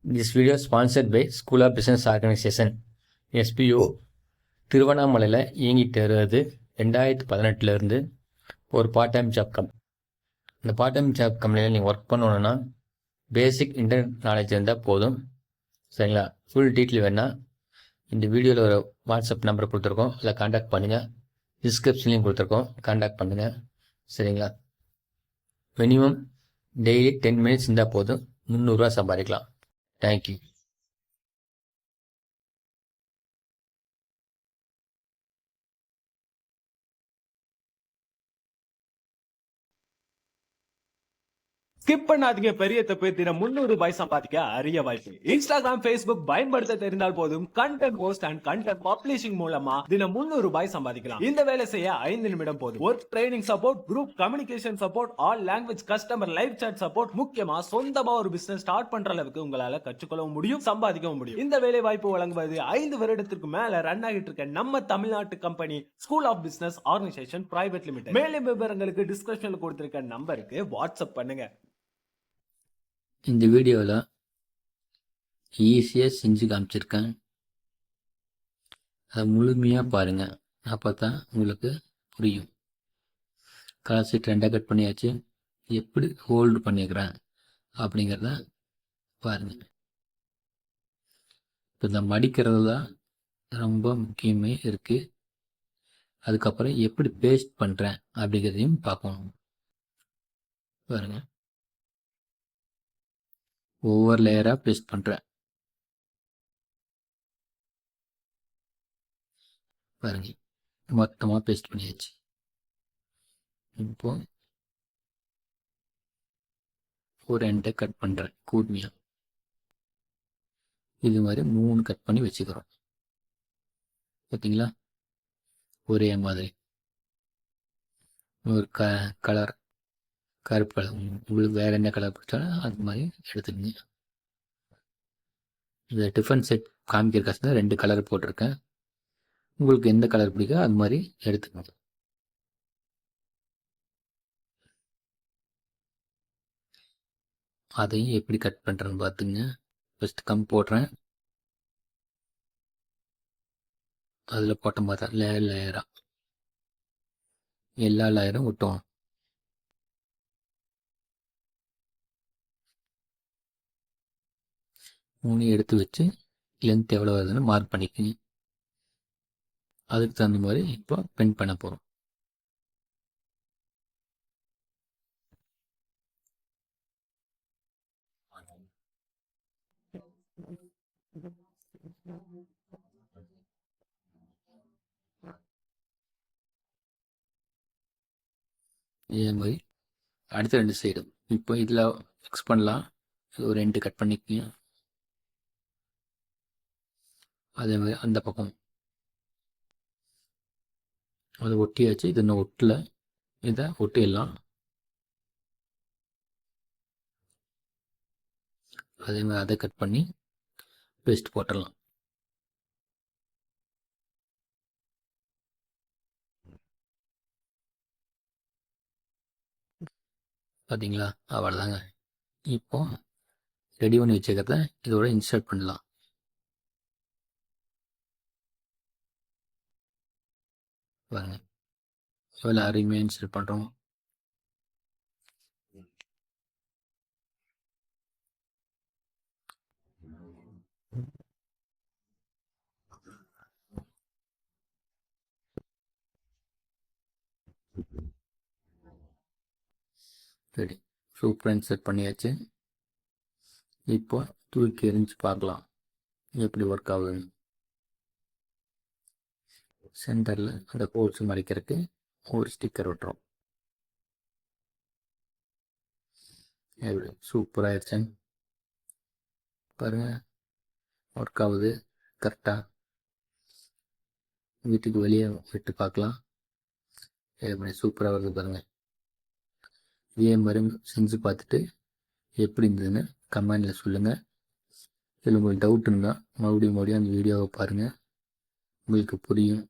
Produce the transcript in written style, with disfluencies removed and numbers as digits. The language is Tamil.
This video is sponsored by School of Business Organization SPO திருவண்ணாமலையில் இயங்கிட்டு வருது 2018 ஒரு பார்ட் டைம் ஜாப் இந்த பார்ட் டைம் ஜாப் கம்பெனியில் நீங்கள் ஒர்க் பண்ணணுன்னா பேசிக் இன்டர்நெட் நாலேஜ் இருந்தால் போதும். சரிங்களா? ஃபுல் டீட்டெயில் வேணால் இந்த வீடியோவில் ஒரு வாட்ஸ்அப் நம்பர் கொடுத்துருக்கோம், அதில் கான்டாக்ட் பண்ணுங்கள். டிஸ்கிரிப்ஷன்லையும் கொடுத்துருக்கோம், கான்டாக்ட் பண்ணுங்கள். சரிங்களா? மினிமம் டெய்லி 10 மினிட்ஸ் இருந்தால் போதும், 300 ரூபா சம்பாதிக்கலாம். Thank you. ஸ்கிப் பண்ணாதீங்க, பெரிய தப்பு. தினம் 300 ரூபாய் சம்பாதிக்க அரிய வாய்ப்பு. இன்ஸ்டாகிராம், Facebook பயன்படுத்த தெரிந்தால் போதும். Content post and content publishing மூலமா தினம் 300 ரூபாய் சம்பாதிக்கலாம். இந்த வேலை செய்ய 5 நிமிடம் போதும். Work training support, group communication support, all language customer live chat support, முக்கியமா சொந்தமா ஒரு பிசினஸ் ஸ்டார்ட் பண்ற அளவுக்கு உங்களால கற்றுக்கொள்ளவும் முடியும், சம்பாதிக்கவும் முடியும். இந்த வேலை வாய்ப்பு வழங்குவது 5 வருடத்திற்கு மேல ரன் ஆகிட்டு இருக்க நம்ம தமிழ்நாட்டு company school of business organisation private limited. மேலும் விவரங்களுக்கு டிஸ்கிரிப்ஷன்ல கொடுத்திருக்க நம்பருக்கு வாட்ஸ்அப் பண்ணுங்க. இந்த வீடியோவில் ஈஸியாக செஞ்சு காமிச்சிருக்கேன், அதை முழுமையாக பாருங்கள். அப்போ தான் உங்களுக்கு புரியும். கலர் சீட் 2 கட் பண்ணியாச்சு, எப்படி ஹோல்டு பண்ணிக்கிறேன் அப்படிங்கிறத பாருங்கள். இப்போ இந்த மடிக்கிறது தான் ரொம்ப முக்கியமே இருக்குது. அதுக்கப்புறம் எப்படி பேஸ்ட் பண்ணுறேன் அப்படிங்கிறதையும் பார்க்கணும். பாருங்கள், ஒவ்வொரு லேயராக பேஸ்ட் பண்ணுறேன். பாருங்க, மொத்தமாக பேஸ்ட் பண்ணியாச்சு. இப்போ ஒரு எண்டை கட் பண்ணுறேன் கூர்மையாக. இது மாதிரி 3 கட் பண்ணி வச்சுக்கிறோம். பார்த்தீங்களா? ஒரே மாதிரி ஒரு கலர், கருப்பு கலர், உங்களுக்கு வேறு என்ன கலர் பிடிச்சாலும் அது மாதிரி எடுத்துக்கங்க. இந்த டிஃபன் செட் காமிக்கிறக்காக 2 கலர் போட்டிருக்கேன். உங்களுக்கு எந்த கலர் பிடிக்கோ அது மாதிரி எடுத்துக்கங்க. அதையும் எப்படி கட் பண்ணுறேன்னு பார்த்துங்க. ஃபஸ்ட்டு கம் போடுறேன், அதில் போட்ட மாதிரி தான் லேயராக எல்லா லேயரும் விட்டோம். மூணு எடுத்து வச்சு லென்த் எவ்வளோ வருதுன்னு மார்க் பண்ணிக்கோங்க. அதுக்கு தகுந்த மாதிரி இப்போ பென் பண்ண போகிறோம். இதே மாதிரி அடுத்த 2 சைடும் இப்போ இதில் ஃபிக்ஸ் பண்ணலாம். ஒரு 2 கட் பண்ணிக்கோங்க. அதே மாதிரி அந்த பக்கம் அதை ஒட்டியாச்சு. இது இன்னும் ஒட்டல, இதை ஒட்டிடலாம். அதே மாதிரி அதை கட் பண்ணி பேஸ்ட் போட்டுடலாம். பார்த்தீங்களா? அவ்வளோதாங்க. இப்போ ரெடி பண்ணி வச்சுக்கிறத இதோட இன்சர்ட் பண்ணலாம். பாருங்க, எவ்வளோ அருமையாக இன்சர்ட் பண்ணுறோம். சரி, சூப்பராக இன்சர்ட் பண்ணியாச்சு. இப்போ தூக்கி எரிஞ்சு பார்க்கலாம் எப்படி ஒர்க் ஆகுதுன்னு. சென்டரில் அந்த ஹோல்ஸ் மறைக்கிறதுக்கு ஒரு ஸ்டிக்கர் விட்டுறோம். எப்படி சூப்பராகிடுச்சு பாருங்கள், ஒர்க் ஆகுது கரெக்டாக. வீட்டுக்கு வெளியே விட்டு பார்க்கலாம், எப்படி சூப்பராக வருது பாருங்கள். இதே மாதிரி செஞ்சு பார்த்துட்டு எப்படி இருந்ததுன்னு கமெண்டில் சொல்லுங்கள். இதில் உங்களுக்கு டவுட் இருந்தால் மறுபடியும் அந்த வீடியோவை பாருங்கள், உங்களுக்கு புரியும்.